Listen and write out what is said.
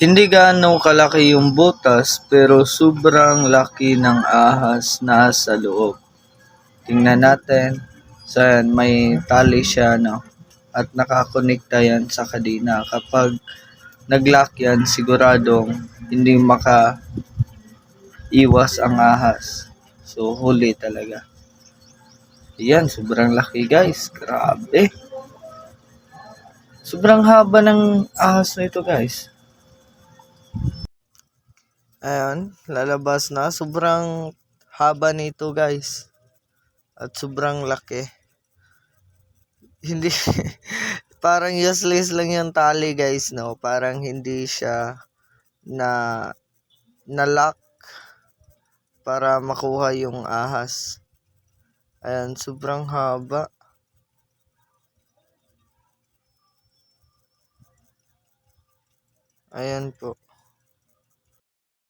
Hindi gaano kalaki yung butas pero sobrang laki ng ahas na sa loob. Tingnan natin. So yan, may tali siya no. At nakakonekta yan sa kadena. Kapag nag-lock yan, siguradong hindi maka-iwas ang ahas. So huli talaga. Yan, sobrang laki guys. Grabe. Sobrang haba ng ahas na ito guys. Ayan, lalabas na. Sobrang haba nito guys. At sobrang laki. Hindi, parang useless lang yung tali guys, no? Parang hindi siya na lock para makuha yung ahas. Ayan, sobrang haba. Ayan po.